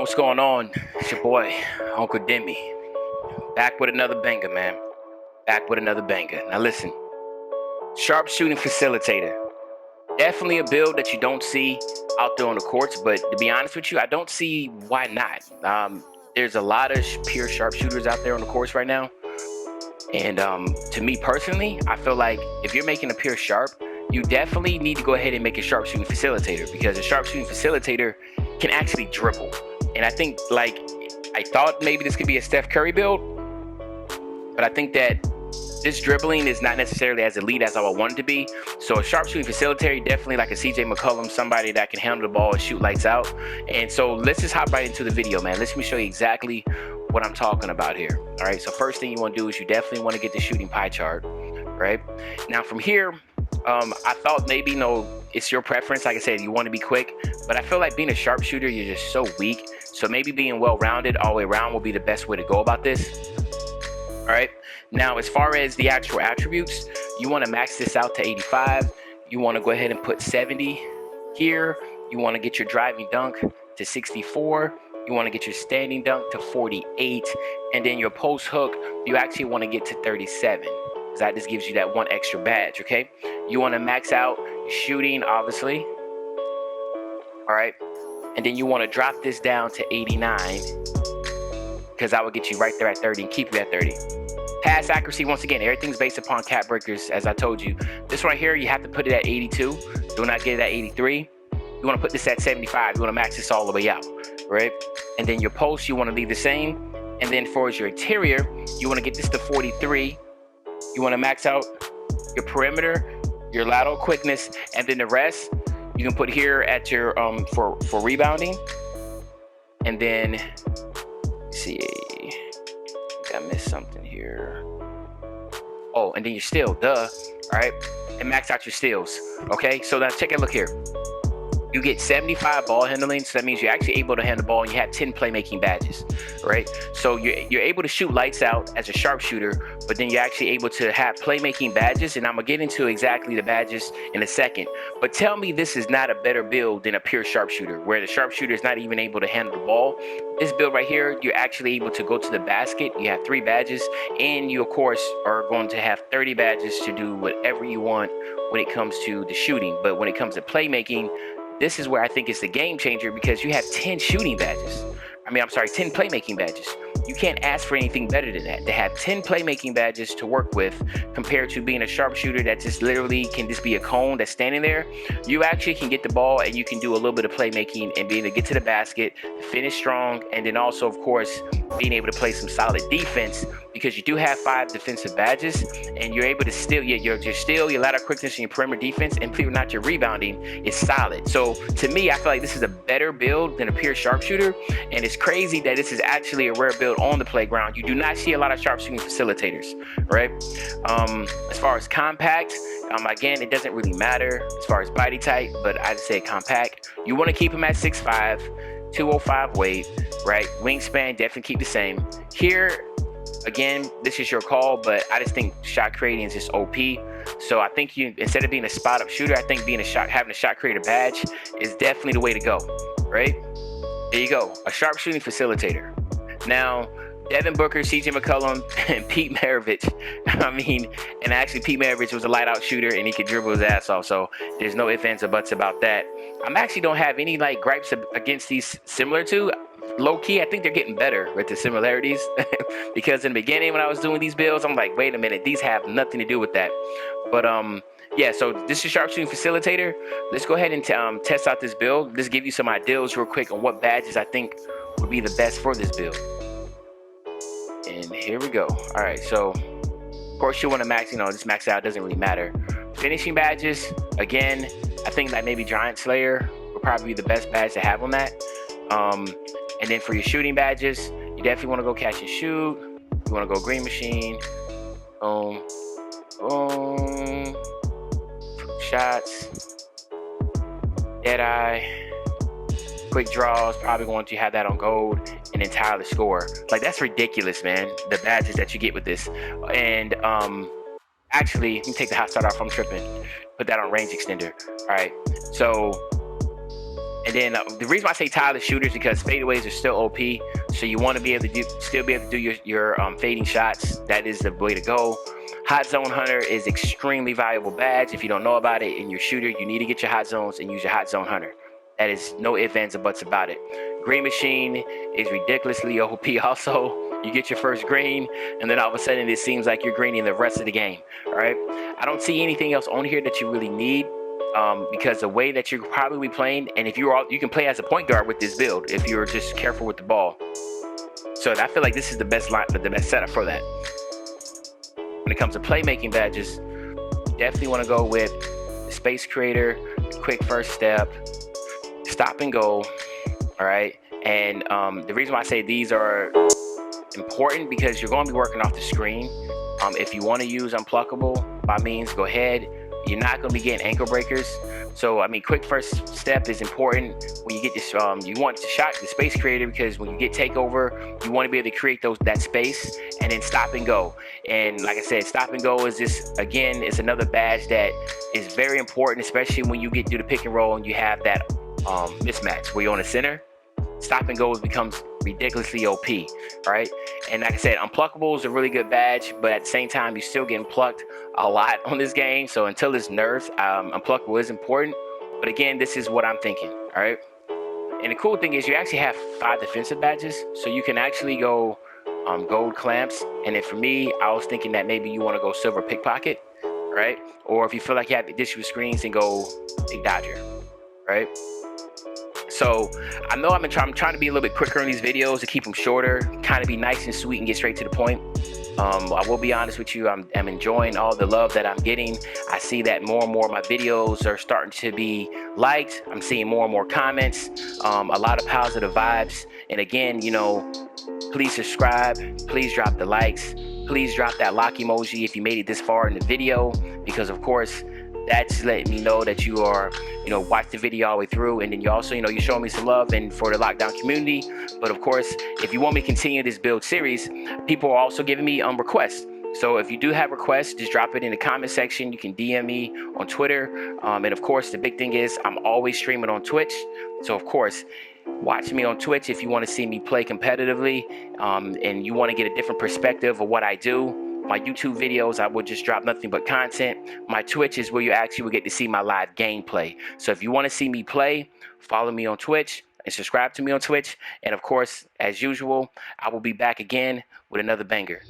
what's going on? It's your boy, Uncle Demi. Back with another banger, man. Back with another banger. Now listen, Sharpshooting Facilitator. Definitely a build that you don't see out there on the courts, but to be honest with you, I don't see why not. There's a lot of pure sharpshooters out there on the courts right now. And to me personally, I feel like if you're making a pure sharp, you definitely need to go ahead and make a sharpshooting facilitator, because a sharpshooting facilitator can actually dribble. And I think, like, I thought maybe this could be a Steph Curry build, but I think that this dribbling is not necessarily as elite as I would want it to be. So a sharpshooting facilitator, definitely like a CJ McCollum, somebody that can handle the ball and shoot lights out. And so let's just hop right into the video, man. Let me show you exactly what I'm talking about here. All right, so first thing you want to do is you definitely want to get the shooting pie chart, right? Now from here, I thought maybe, it's your preference. Like I said, you want to be quick, but I feel like being a sharpshooter, you're just so weak. So maybe being well-rounded all the way around will be the best way to go about this. All right. Now, as far as the actual attributes, you want to max this out to 85. You want to go ahead and put 70 here. You want to get your driving dunk to 64. You want to get your standing dunk to 48. And then your post hook, you actually want to get to 37. Because that just gives you that one extra badge, okay? You want to max out shooting, obviously. All right. And then you want to drop this down to 89. Because that will get you right there at 30 and keep you at 30. Pass accuracy, once again, everything's based upon cap breakers, as I told you. This right here, you have to put it at 82. Do not get it at 83. You want to put this at 75. You want to max this all the way out, right? And then your post, you want to leave the same. And then for your interior, you want to get this to 43. You want to max out your perimeter, your lateral quickness, and then the rest you can put here at your for rebounding. And then see, I missed something here. Oh, and then your steal, all right, and max out your steals. Okay, so now check a look here. You get 75 ball handling, so that means you're actually able to handle the ball, and you have 10 playmaking badges, right? So you're able to shoot lights out as a sharpshooter, but then you're actually able to have playmaking badges, and I'm gonna get into exactly the badges in a second. But tell me this is not a better build than a pure sharpshooter, where the sharpshooter is not even able to handle the ball. This build right here, you're actually able to go to the basket. You have 3 badges, and you of course are going to have 30 badges to do whatever you want when it comes to the shooting. But when it comes to playmaking, this is where I think it's the game changer, because you have 10 shooting badges. 10 playmaking badges. You can't ask for anything better than that. To have 10 playmaking badges to work with, compared to being a sharpshooter that just literally can just be a cone that's standing there. You actually can get the ball, and you can do a little bit of playmaking and being able to get to the basket, finish strong, and then also, of course, being able to play some solid defense, because you do have 5 defensive badges, and you're able to steal your lateral quickness and your perimeter defense, and believe it or not, your rebounding is solid. So to me, I feel like this is a better build than a pure sharpshooter, and it's crazy that this is actually a rare build on the playground. You do not see a lot of sharpshooting facilitators, right? As far as compact, again, it doesn't really matter as far as body type, but I just say compact. You want to keep them at 6'5", 205 weight, right? Wingspan, definitely keep the same. Here, again, this is your call, but I just think shot creating is just OP. So I think you, instead of being a spot up shooter, I think having a shot creator badge is definitely the way to go, right? There you go, a sharpshooting facilitator. Now, Devin Booker, CJ McCollum, and Pete Maravich. And actually Pete Maravich was a light out shooter, and he could dribble his ass off. So there's no ifs, ands, or buts about that. I actually don't have any gripes against these similar to. Low key, I think they're getting better with the similarities, because in the beginning when I was doing these builds, I'm like, wait a minute, these have nothing to do with that. But yeah, so this is sharpshooting facilitator. Let's go ahead and test out this build. Let's give you some ideas real quick on what badges I think would be the best for this build. And here we go. All right, so of course you want to max, just max out, doesn't really matter. Finishing badges, again, I think that maybe Giant Slayer would probably be the best badge to have on that. And then for your shooting badges, you definitely want to go catch and shoot. You want to go green machine. Boom. Boom. Shots. Deadeye. Quick draws, probably going to have that on gold, and then tireless score. That's ridiculous, man, the badges that you get with this. And actually, let me take the hot start off. I'm tripping. Put that on range extender. All right, so And then the reason why I say tireless shooters because fadeaways are still OP, so you want to be able to still be able to do your fading shots. That is the way to go. Hot Zone Hunter is extremely valuable badge. If you don't know about it in your shooter, you need to get your hot zones and use your Hot Zone Hunter. That is no ifs, ands, or buts about it. Green Machine is ridiculously OP also. You get your first green, and then all of a sudden it seems like you're greening the rest of the game, all right? I don't see anything else on here that you really need because the way that you're probably playing, and if you can play as a point guard with this build if you're just careful with the ball. So I feel like this is the best setup for that. When it comes to playmaking badges, definitely want to go with the Space Creator, the Quick First Step, Stop and Go, all right? And the reason why I say these are important because you're going to be working off the screen. If you want to use Unpluckable, by means, go ahead. You're not going to be getting ankle breakers. So, I mean, Quick First Step is important when you get this. You want to shot the Space Creator because when you get takeover, you want to be able to create that space, and then Stop and Go. And like I said, Stop and Go is this again. It's another badge that is very important, especially when you get through the pick and roll and you have that mismatch where you're on the center. Stop and Go becomes ridiculously OP, right? And like I said, Unpluckable is a really good badge, but at the same time, you're still getting plucked a lot on this game. So until it's nerfed, Unpluckable is important. But again, this is what I'm thinking, all right? And the cool thing is you actually have 5 defensive badges, so you can actually go gold clamps. And then for me, I was thinking that maybe you want to go silver pickpocket, right? Or if you feel like you have additional screens, then go big dodger, right? So I know I'm trying to be a little bit quicker in these videos to keep them shorter, kind of be nice and sweet and get straight to the point. I will be honest with you, I'm enjoying all the love that I'm getting. I see that more and more of my videos are starting to be liked. I'm seeing more and more comments, a lot of positive vibes. And again, you know, please subscribe, please drop the likes, please drop that lock emoji if you made it this far in the video, because of course, that's letting me know that you are, you know, watch the video all the way through, and then you also, you know, you're showing me some love and for the lockdown community. But of course, if you want me to continue this build series, people are also giving me requests. So if you do have requests, just drop it in the comment section. You can DM me on Twitter, and of course, the big thing is I'm always streaming on Twitch. So of course, watch me on Twitch if you want to see me play competitively, and you want to get a different perspective of what I do. My YouTube videos, I will just drop nothing but content. My Twitch is where you actually will get to see my live gameplay. So if you want to see me play, follow me on Twitch and subscribe to me on Twitch. And of course, as usual, I will be back again with another banger.